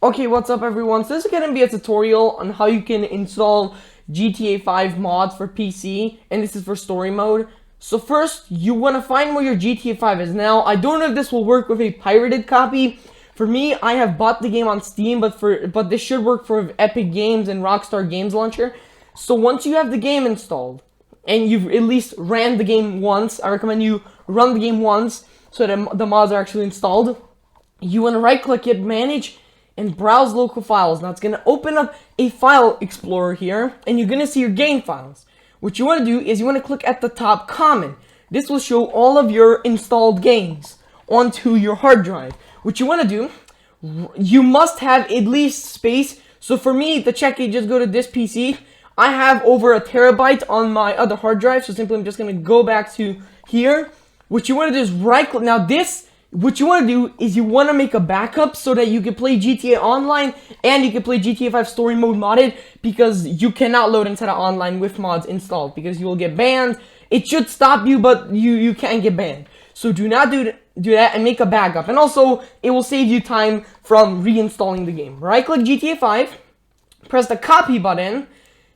Okay, what's up everyone? So this is going to be a tutorial on how you can install GTA 5 mods for PC, and this is for story mode. So first, you want to find where your GTA 5 is. Now, I don't know if this will work with a pirated copy. For me, I have bought the game on Steam, but this should work for Epic Games and Rockstar Games Launcher. So once you have the game installed, and you've at least ran the game once, I recommend you run the game once so that the mods are actually installed. You want to right click it, manage, and browse local files. Now it's going to open up a file explorer here, and you're going to see your game files. What you want to do is you want to click at the top, common. This will show all of your installed games onto your hard drive. What you want to do, you must have at least space. So for me, to check it, just go to this PC. I have over a terabyte on my other hard drive, so simply I'm just going to go back to here. What you want to do is right click. Now what you want to do is you want to make a backup so that you can play GTA Online and you can play GTA 5 Story Mode modded, because you cannot load inside of Online with mods installed because you will get banned. It should stop you, but you can't get banned. So do not do that and make a backup. And also, it will save you time from reinstalling the game. Right-click GTA 5, press the copy button.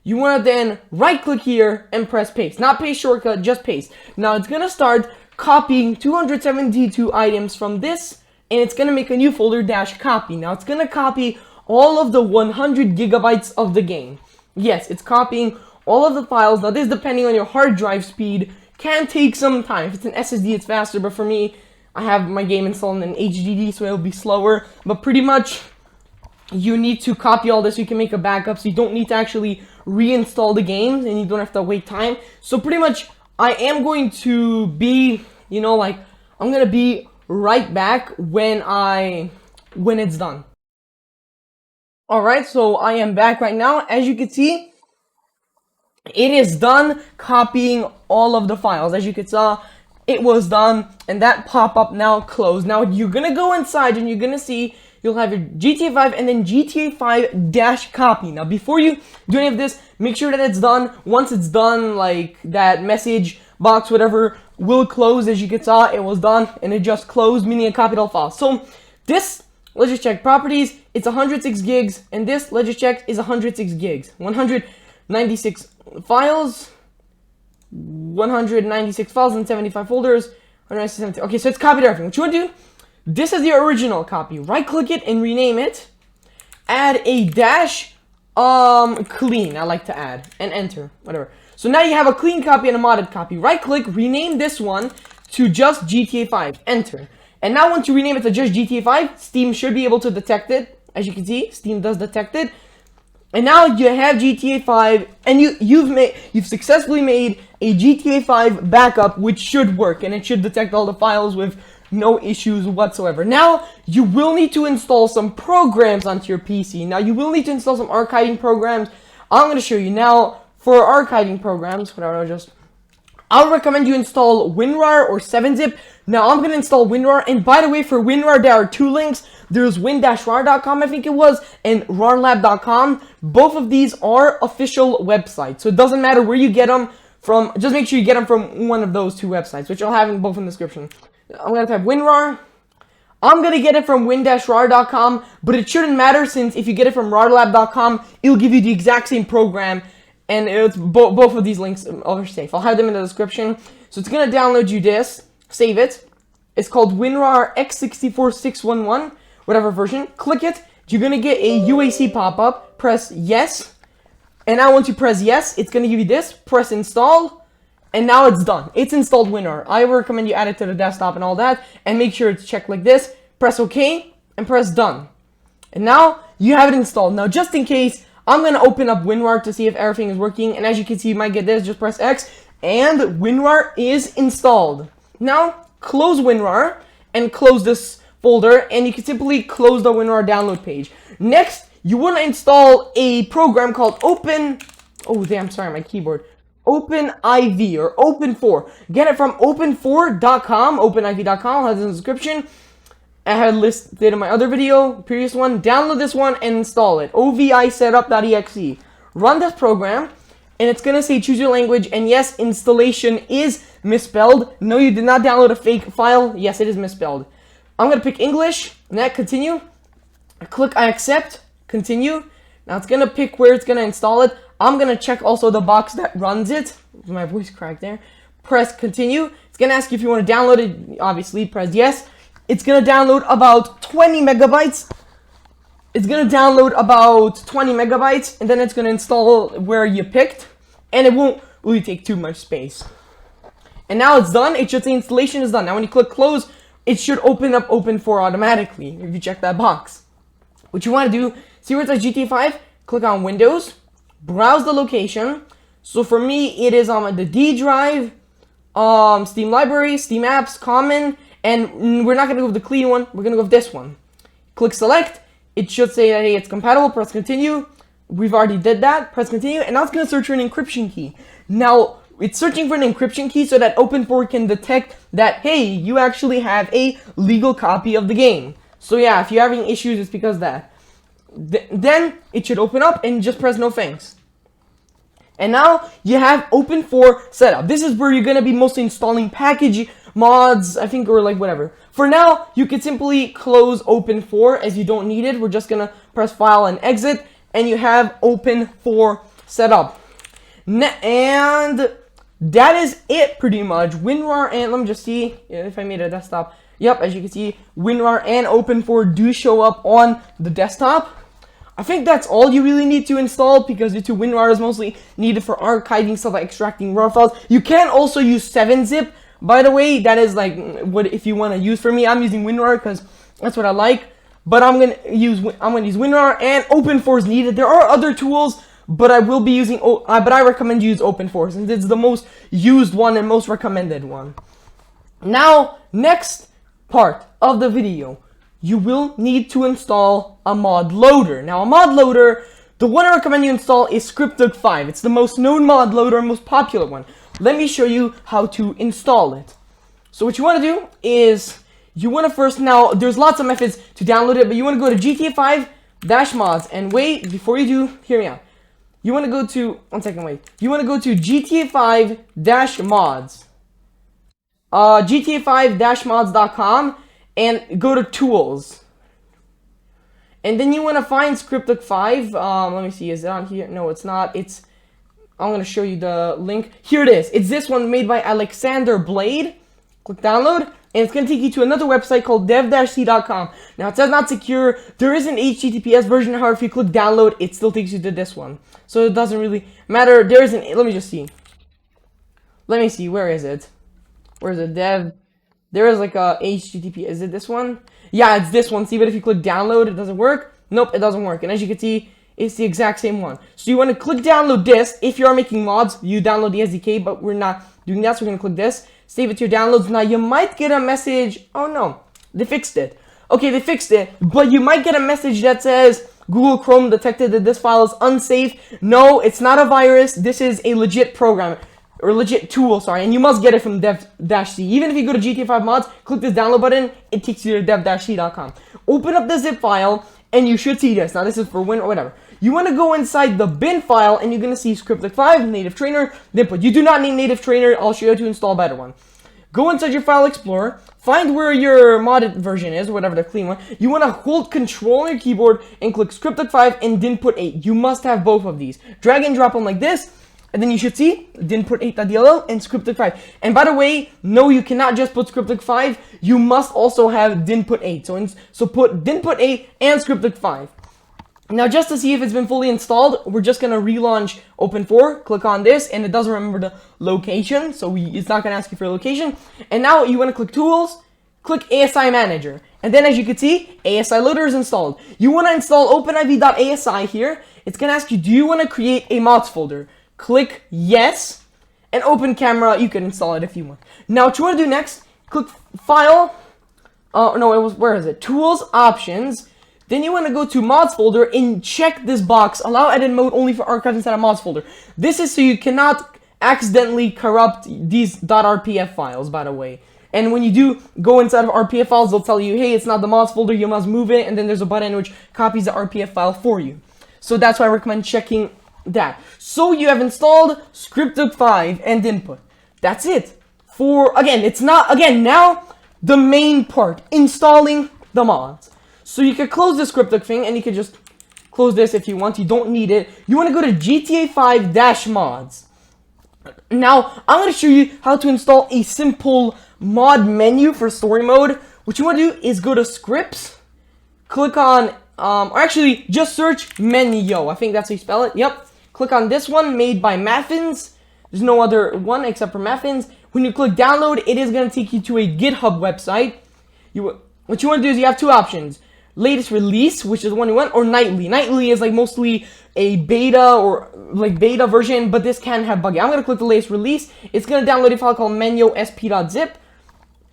You want to then right-click here and press paste. Not paste shortcut, just paste. Now it's going to start copying 272 items from this, and it's going to make a new folder -copy. Now it's going to copy all of the 100 gigabytes of the game. Yes, it's copying all of the files. Now this, depending on your hard drive speed, can take some time. If it's an SSD, it's faster, but for me, I have my game installed in an HDD, so it'll be slower. But pretty much, you need to copy all this so you can make a backup, so you don't need to actually reinstall the games, and you don't have to wait time. So pretty much, I am going to be, I'm going to be right back when it's done. Alright, so I am back right now. As you can see, it is done copying all of the files. As you can see, it was done, and that pop-up now closed. Now, you're going to go inside, and you're going to see you'll have your GTA 5 and then GTA 5 -copy. Now, before you do any of this, make sure that it's done. Once it's done, like that message box, whatever, will close. As you can see, it was done and it just closed, meaning it copied all files. So this, let's just check properties. It's 106 gigs, and this, let's just check, is 106 gigs. 196 files, 196 files and 75 folders. 170. Okay, so it's copied everything. What you want to do? This is the original copy. Right-click it and rename it. Add a dash clean, I like to add, and enter, whatever. So now you have a clean copy and a modded copy. Right-click, rename this one to just GTA 5, enter. And now once you rename it to just GTA 5, Steam should be able to detect it. As you can see, Steam does detect it. And now you have GTA 5, and you've successfully made a GTA 5 backup, which should work, and it should detect all the files with no issues whatsoever. Now, you will need to install some programs onto your PC. Now, you will need to install some archiving programs. I'm going to show you. Now, for archiving programs, I'll recommend you install WinRAR or 7-Zip. Now, I'm going to install WinRAR, and by the way, for WinRAR, there are two links. There's win-rar.com, I think it was, and rarlab.com. Both of these are official websites, so it doesn't matter where you get them from. Just make sure you get them from one of those two websites, which I'll have in both in the description. I'm going to type WinRAR. I'm going to get it from win-rar.com, but it shouldn't matter, since if you get it from rarlab.com, it'll give you the exact same program, and it's both of these links are safe. I'll have them in the description. So it's going to download you this, save it. It's called WinRAR X64611, whatever version. Click it. You're going to get a UAC pop-up. Press yes. And now once you press yes, it's going to give you this. Press install. And now it's done. It's installed WinRAR. I recommend you add it to the desktop and all that. And make sure it's checked like this. Press OK. And press done. And now you have it installed. Now just in case, I'm going to open up WinRAR to see if everything is working. And as you can see, you might get this. Just press X. And WinRAR is installed. Now close WinRAR and close this folder. And you can simply close the WinRAR download page. Next, you want to install a program called OpenIV or Open4. Get it from open4.com, openiv.com, has a description. I had listed in my other video, previous one. Download this one and install it. ovisetup.exe. Run this program, and it's going to say choose your language, and yes, installation is misspelled. No, you did not download a fake file. Yes, it is misspelled. I'm going to pick English, and that continue. Click I accept, continue. Now it's gonna pick where it's gonna install it. I'm gonna check also the box that runs it. My voice cracked there. Press continue. It's gonna ask you if you want to download it. Obviously, press yes. It's gonna download about 20 megabytes. It's gonna download about 20 megabytes, and then it's gonna install where you picked, and it won't really take too much space. And now it's done. It should say installation is done. Now when you click close, it should open up Open4 automatically if you check that box. What you want to do, see where it says GTA 5? Click on Windows, browse the location. So for me, it is on the D drive, Steam Library, Steam Apps, Common, and we're not going to go with the clean one. We're going to go with this one. Click select. It should say that, hey, it's compatible. Press continue. We've already did that. Press continue. And now it's going to search for an encryption key. Now, it's searching for an encryption key so that Open4 can detect that, hey, you actually have a legal copy of the game. So yeah, if you're having issues, it's because of that. Then it should open up and just press no thanks. And now you have Open4 set up. This is where you're going to be mostly installing package mods, I think, or like whatever. For now, you can simply close Open4 as you don't need it. We're just going to press file and exit, and you have Open4 set up. And that is it pretty much. WinRAR and let me just see if I made a desktop. Yep, as you can see, WinRAR and Open4 do show up on the desktop. I think that's all you really need to install because due to WinRAR is mostly needed for archiving stuff like extracting RAW files. You can also use 7-zip. By the way, that is like what if you want to use. For me, I'm using WinRAR because that's what I like. But I'm gonna use WinRAR and Open4 is needed. There are other tools, but I will be using. But I recommend you use Open4 since it's the most used one and most recommended one. Now, next part of the video, you will need to install a mod loader. Now, a mod loader, the one I recommend you install is Scriptug 5. It's the most known mod loader and most popular one. Let me show you how to install it. So what you want to do is, you want to first, now, there's lots of methods to download it, but you want to go to GTA 5-mods, and wait, before you do, hear me out. You want to go to, one second, wait. You want to go to GTA 5-mods. GTA5-mods.com, and go to tools. And then you want to find Scriptug 5. Let me see, is it on here? No, it's not. I'm going to show you the link. Here it is. It's this one made by Alexander Blade. Click download, and it's going to take you to another website called dev-c.com. Now, it says not secure. There is an HTTPS version. However, if you click download, it still takes you to this one. So it doesn't really matter. There is an, let me just see. Let me see, where is it? Where is it? Dev. There is like a HTTP. Is it this one? Yeah, it's this one. See, but if you click download, it doesn't work. Nope, it doesn't work. And as you can see, it's the exact same one. So you want to click download this. If you are making mods, you download the SDK, but we're not doing that, so we're going to click this. Save it to your downloads. Now, you might get a message. Oh, no. They fixed it. Okay, they fixed it. But you might get a message that says, Google Chrome detected that this file is unsafe. No, it's not a virus. This is a legit program. Or legit tool, sorry, and you must get it from dev-c. Even if you go to GTA 5 mods, click this download button, it takes you to dev-c.com. Open up the zip file, and you should see this. Now, this is for Win or whatever. You want to go inside the bin file, and you're going to see Scriptug 5, Native Trainer, then put. You do not need Native Trainer. I'll show you how to install a better one. Go inside your File Explorer, find where your modded version is, or whatever, the clean one. You want to hold Control on your keyboard and click Scriptug 5 and Dinput 8. You must have both of these. Drag and drop them like this. And then you should see Dinput8.dll and Scriptug 5. And by the way, no, you cannot just put Scriptug 5. You must also have Dinput 8. So put Dinput 8 and Scriptug 5. Now, just to see if it's been fully installed, we're just going to relaunch Open4. Click on this, and it doesn't remember the location. So it's not going to ask you for a location. And now you want to click Tools, click ASI Manager. And then as you can see, ASI Loader is installed. You want to install OpenIV.asi here. It's going to ask you, do you want to create a mods folder? Click yes, and Open Camera, you can install it if you want. Now, what you want to do next, click File, where is it? Tools, Options. Then you want to go to Mods folder and check this box, Allow Edit Mode only for archives inside a Mods folder. This is so you cannot accidentally corrupt these .rpf files, by the way. And when you do go inside of RPF files, they'll tell you, hey, it's not the mods folder, you must move it, and then there's a button which copies the RPF file for you. So that's why I recommend checking that. So you have installed Scriptug 5 and Dinput. That's it. Now the main part, installing the mods. So you could close this Cryptic thing, and you could just close this if you want. You don't need it. You want to go to GTA 5 mods. Now, I'm going to show you how to install a simple mod menu for story mode. What you want to do is go to scripts, click on, or actually, just search Menyo. I think that's how you spell it. Yep. Click on this one, made by Maffins. There's no other one except for Maffins. When you click download, it is going to take you to a GitHub website. What you want to do is you have two options. Latest release, which is the one you want, or nightly. Nightly is like mostly a beta or like beta version, but this can have buggy. I'm going to click the latest release. It's going to download a file called menyo.sp.zip.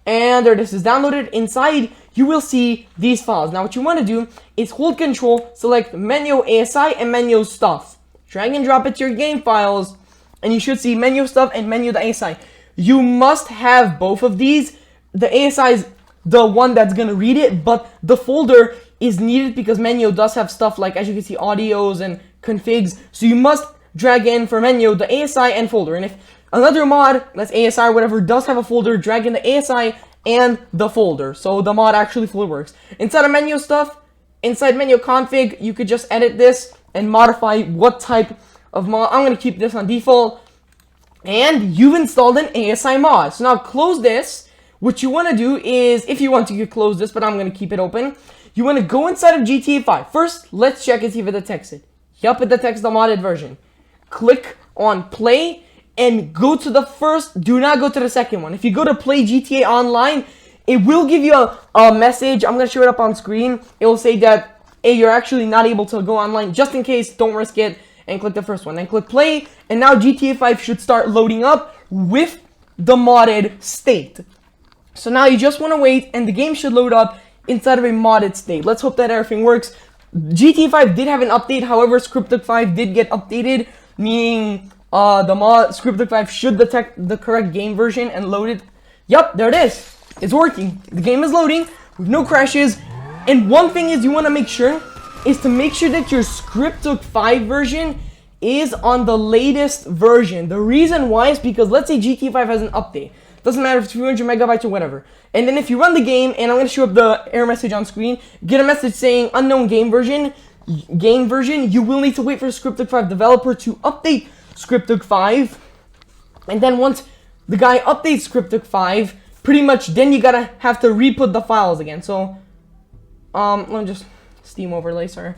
And there this is downloaded. Inside, you will see these files. Now, what you want to do is hold control, select Menyo ASI and Menyo stuff. Drag and drop it to your game files, and you should see Menyo stuff and Menyo.asi. You must have both of these. The ASI is the one that's going to read it, but the folder is needed because Menyo does have stuff like, as you can see, audios and configs. So you must drag in for Menyo the ASI and folder. And if another mod, that's ASI or whatever, does have a folder, drag in the ASI and the folder. So the mod actually fully works. Inside of Menyo stuff, inside Menyo config, you could just edit this and modify what type of mod. I'm going to keep this on default. And you've installed an ASI mod. So now close this. What you want to do is, if you want to, you can close this, but I'm going to keep it open. You want to go inside of GTA 5. First, let's check and see if it detects it. Yup, it detects the modded version. Click on play and go to the first. Do not go to the second one. If you go to play GTA Online, it will give you a message. I'm going to show it up on screen. It will say that, hey, you're actually not able to go online. Just in case, don't risk it. And click the first one. Then click play. And now GTA 5 should start loading up with the modded state. So now you just want to wait, and the game should load up inside of a modded state. Let's hope that everything works. GTA 5 did have an update. However, Scriptic 5 did get updated, meaning the mod Scriptic 5 should detect the correct game version and load it. Yup, there it is. It's working. The game is loading with no crashes. And one thing is you want to make sure is to make sure that your Scriptic 5 version is on the latest version. The reason why is because let's say GTA 5 has an update. Doesn't matter if it's 300 megabytes or whatever. And then if you run the game, and I'm going to show up the error message on screen, get a message saying unknown game version, you will need to wait for Scriptic 5 developer to update Scriptic 5. And then once the guy updates Scriptic 5, pretty much then you gotta have to re-put the files again. So, let me just Steam overlay, sorry.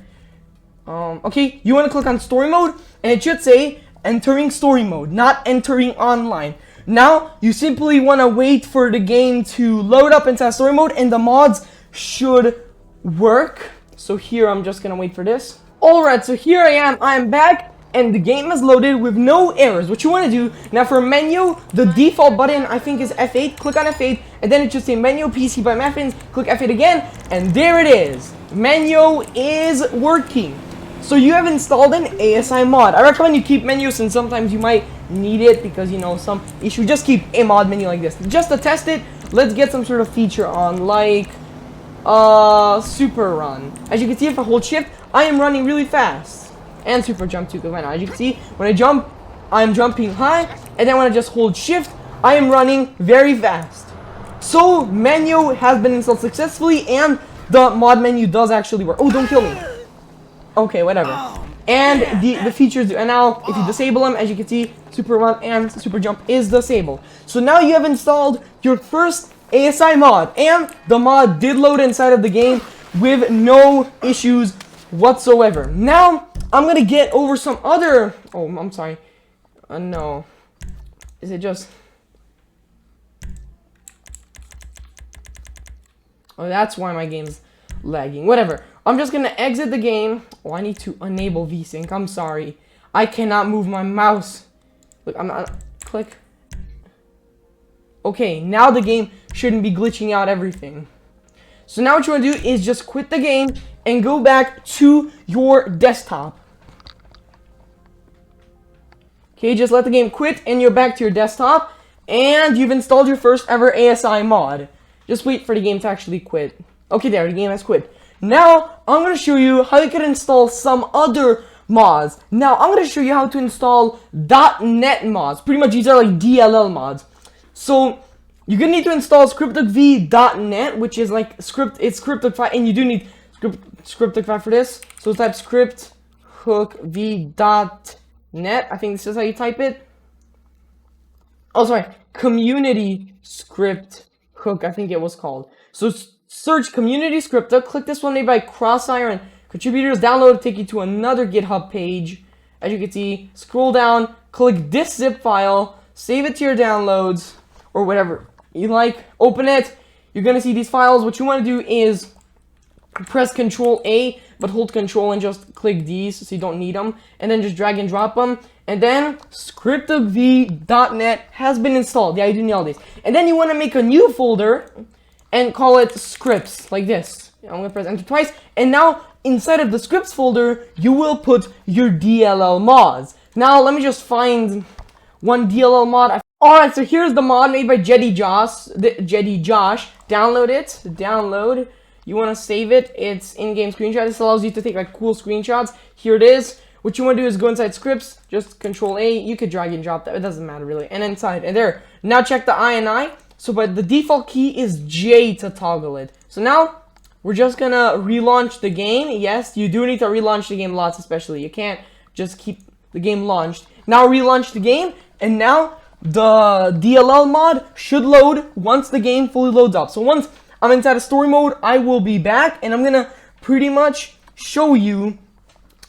Okay, you want to click on story mode, and it should say entering story mode, not entering online. Now, you simply want to wait for the game to load up into story mode, and the mods should work. So here, I'm just going to wait for this. Alright, so here I'm back, and the game is loaded with no errors. What you want to do, now for menu, the default button, I think is F8. Click on F8, and then it should say Menyo PC by Maffins. Click F8 again, and there it is. Menyo is working. So you have installed an ASI mod. I recommend you keep Menyo since sometimes you might need it because, you know, some issue. Just keep a mod menu like this. Just to test it, let's get some sort of feature on, like super run. As you can see, if I hold shift, I am running really fast. And super jump too, because why not? As you can see, when I jump, I'm jumping high, and then when I just hold shift, I am running very fast. So Menyo has been installed successfully, and the mod menu does actually work. Oh, don't kill me. Okay, whatever. And the features, and now if you disable them, as you can see, super run and super jump is disabled. So now you have installed your first ASI mod, and the mod did load inside of the game with no issues whatsoever. Now I'm gonna get over some other. Oh, I'm sorry. No. Is it just? Oh, that's why my game's lagging. Whatever. I'm just gonna exit the game. Oh, I need to enable VSync. I'm sorry. I cannot move my mouse. Look, I'm not. Click. Okay, now the game shouldn't be glitching out everything. So now what you want to do is just quit the game and go back to your desktop. Okay, just let the game quit and you're back to your desktop. And you've installed your first ever ASI mod. Just wait for the game to actually quit. Okay, there, the game has quit. Now, I'm going to show you how you can install some other mods. Now, I'm going to show you how to install .NET mods. Pretty much, these are like DLL mods. So, you're going to need to install scripticv.net, which is like it's Scriptic 5, and you do need script file for this. So type script hook v.net. I think this is how you type it. Oh, sorry, community script hook, I think it was called. So search community script hook, click this one made by Crossfire and contributors, download, take you to another GitHub page. As you can see, scroll down, click this zip file, save it to your downloads, or whatever you like, open it. You're gonna see these files. What you wanna do is press Control A, but hold Control and just click these so you don't need them, and then just drag and drop them. And then scriptv.net has been installed. Yeah, you do need all these. And then you want to make a new folder and call it scripts, like this. I'm going to press enter twice. And now inside of the scripts folder, you will put your DLL mods. Now let me just find one DLL mod. Alright, so here's the mod made by Jetty Josh. Download it. Download. You want to save it. It's in-game screenshot. This allows you to take like cool screenshots. Here it is. What you want to do is go inside scripts, just Control A. You could drag and drop that. It doesn't matter really. And inside, and there. Now check the INI. So, but the default key is J to toggle it. So now we're just gonna relaunch the game. Yes, you do need to relaunch the game lots, especially. You can't just keep the game launched. Now relaunch the game, and now the DLL mod should load once the game fully loads up. So once I'm inside of story mode, I will be back, and I'm gonna pretty much show you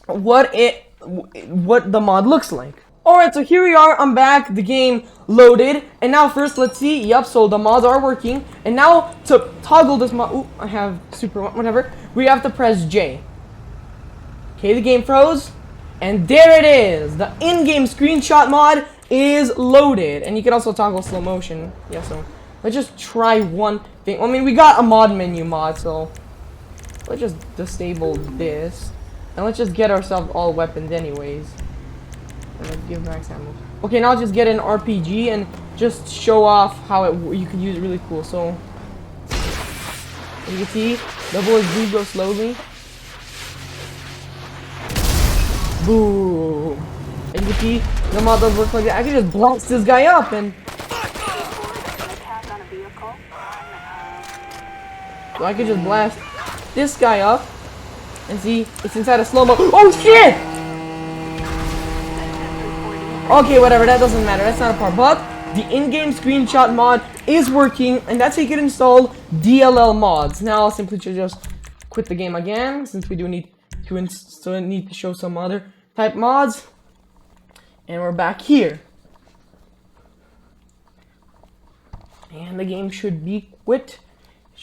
what the mod looks like. Alright, so here we are, I'm back, the game loaded, and now first let's see, yep, so the mods are working, and now to toggle this mod, ooh, I have super, whatever, we have to press J. Okay, the game froze, and there it is, the in-game screenshot mod is loaded, and you can also toggle slow motion, yeah, so let's just try one thing. I mean, we got a mod menu mod, so let's just disable this. And let's just get ourselves all weapons anyways. And let's give max ammo. Okay, now just get an RPG and just show off how you can use it really cool. So, as you can see, the bullets do go slowly. Boom. As you can see, the mod does work like that. I can just blast this guy up and... So I can just blast this guy up. And see, it's inside a slow-mo. Oh shit! Okay, whatever, that doesn't matter. That's not a part. But the in-game screenshot mod is working, and that's how you can install DLL mods. Now, I'll simply just quit the game again, since we do need to show some other type mods. And we're back here. And the game should be quit.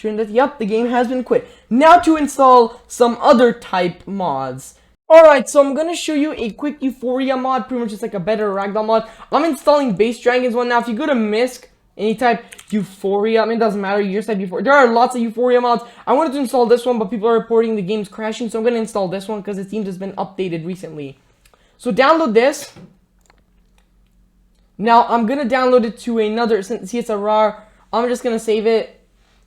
Yep, the game has been quit. Now to install some other type mods. Alright, so I'm gonna show you a quick Euphoria mod, pretty much just like a better ragdoll mod. I'm installing Base Dragons one now. If you go to MISC and you type Euphoria, I mean, it doesn't matter, you just type Euphoria. There are lots of Euphoria mods. I wanted to install this one, but people are reporting the game's crashing, so I'm gonna install this one because it seems it's been updated recently. So download this. Now I'm gonna download it to another, since it's a RAR, I'm just gonna save it.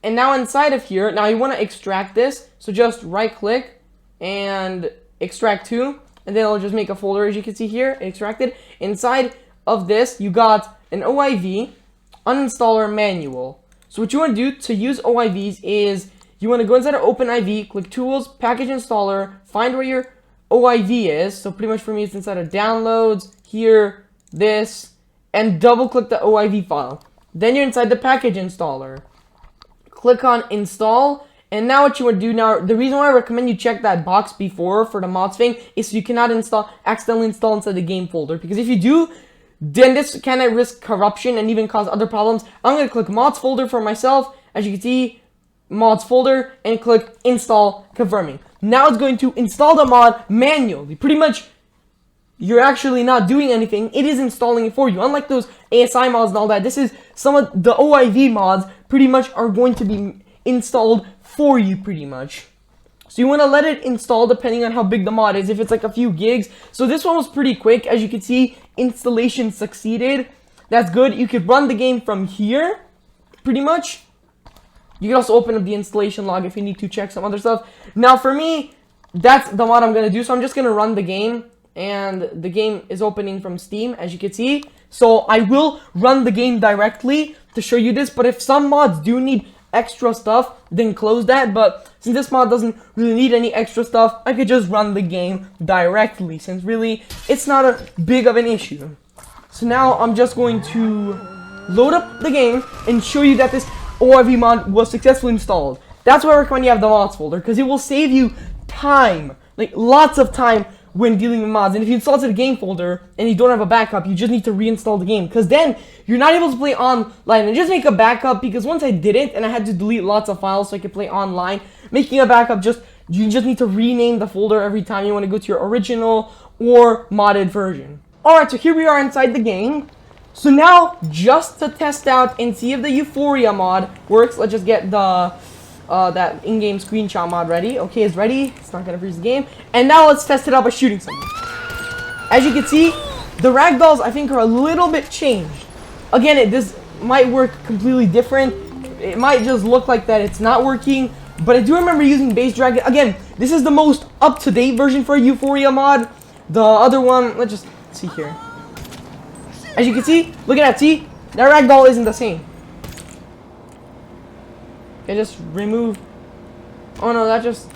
And now inside of here, now you want to extract this, so just right click and extract to, and then it'll just make a folder as you can see here, extracted. Inside of this, you got an OIV, uninstaller manual. So what you want to do to use OIVs is, you want to go inside of OpenIV, click Tools, Package Installer, find where your OIV is, so pretty much for me it's inside of Downloads, here, this, and double click the OIV file. Then you're inside the Package Installer. Click on install, and now what you want to do now, the reason why I recommend you check that box before for the mods thing is so you cannot accidentally install inside the game folder, because if you do, then this can risk corruption and even cause other problems. I'm going to click mods folder for myself, as you can see, mods folder, and click install, confirming. Now it's going to install the mod manually. Pretty much, you're actually not doing anything, it is installing it for you. Unlike those ASI mods and all that, this is some of the OIV mods pretty much are going to be installed for you pretty much. So you want to let it install depending on how big the mod is, if it's like a few gigs. So this one was pretty quick, as you can see, installation succeeded. That's good. You could run the game from here, pretty much. You can also open up the installation log if you need to check some other stuff. Now for me, that's the mod I'm going to do, so I'm just going to run the game. And the game is opening from Steam, as you can see. So I will run the game directly to show you this, but if some mods do need extra stuff, then close that. But since this mod doesn't really need any extra stuff, I could just run the game directly, since really it's not a big of an issue. So now I'm just going to load up the game and show you that this OIV mod was successfully installed. That's why I recommend you have the mods folder, because it will save you time, like lots of time when dealing with mods. And if you install it to the game folder and you don't have a backup, you just need to reinstall the game, because then you're not able to play online. And just make a backup, because once I did it and I had to delete lots of files so I could play online, making a backup, you just need to rename the folder every time you want to go to your original or modded version. Alright, so here we are inside the game. So now, just to test out and see if the Euphoria mod works, let's just get the that in-game screenshot mod ready. Okay, it's ready. It's not gonna freeze the game. And now let's test it out by shooting someone. As you can see, the ragdolls I think are a little bit changed. Again, this might work completely different. It might just look like that it's not working. But I do remember using Base Dragon. Again, this is the most up-to-date version for a Euphoria mod. The other one, let's just see here. As you can see, look at that, see? That ragdoll isn't the same. Okay, just remove. Oh no, that just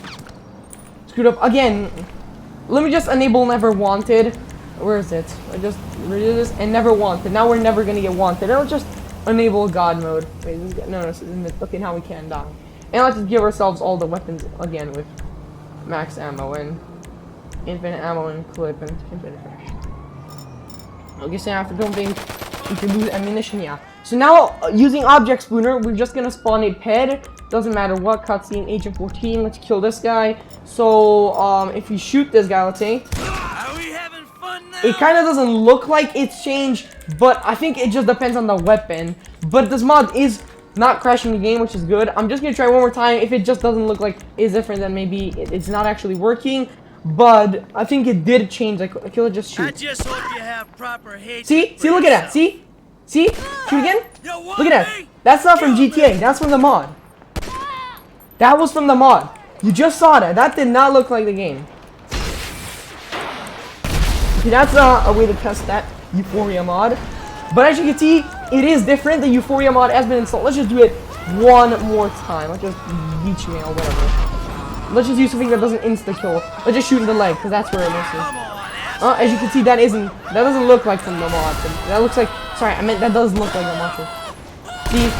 screwed up. Again, let me just enable Never Wanted. Where is it? I just redo this and Never Wanted. Now we're never gonna get wanted. I'll just enable God mode. Wait, no, this isn't it. Okay, now we can die. And let's just give ourselves all the weapons again with max ammo and infinite ammo and clip and infinite finish. Okay, so after don't think we can lose ammunition, yeah. So now, using Object Spooner, we're just gonna spawn a ped. Doesn't matter what, cutscene, Agent 14, let's kill this guy. So, if you shoot this guy, let's say. Are we having fun now? It kind of doesn't look like it's changed, but I think it just depends on the weapon. But this mod is not crashing the game, which is good. I'm just gonna try one more time. If it just doesn't look like it's different, then maybe it's not actually working. But I think it did change. Like, I could just shoot. I just hope you have proper hatred. See, look at that. See, shoot again. You want Look at that. me? That's not from GTA. That's from the mod. That was from the mod. You just saw that. That did not look like the game. Okay, that's a way to test that Euphoria mod. But as you can see, it is different. The Euphoria mod has been installed. Let's just do it one more time. Let's just beach me or whatever. Let's just use something that doesn't insta-kill. Let's just shoot in the leg, because that's where it misses. As you can see, that doesn't look like from the mod. That looks like, sorry, I meant that does look like the mod. See?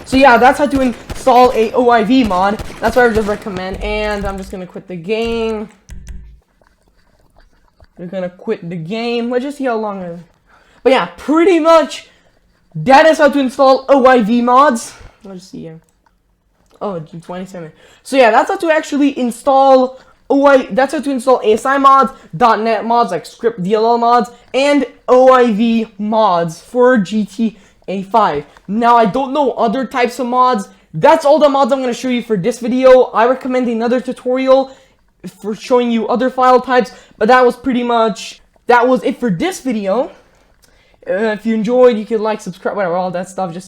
So yeah, that's how to install a OIV mod. That's what I would just recommend. And I'm just gonna quit the game. We're gonna quit the game. Let's just see how long. But yeah, pretty much that is how to install OIV mods. Let's see here. Oh, 27. So yeah, that's how to actually install that's how to install ASI mods, .NET mods like script DLL mods, and OIV mods for GTA 5. Now, I don't know other types of mods. That's all the mods I'm going to show you for this video. I recommend another tutorial for showing you other file types, but that was it for this video. If you enjoyed, you could like, subscribe, whatever, all that stuff. Just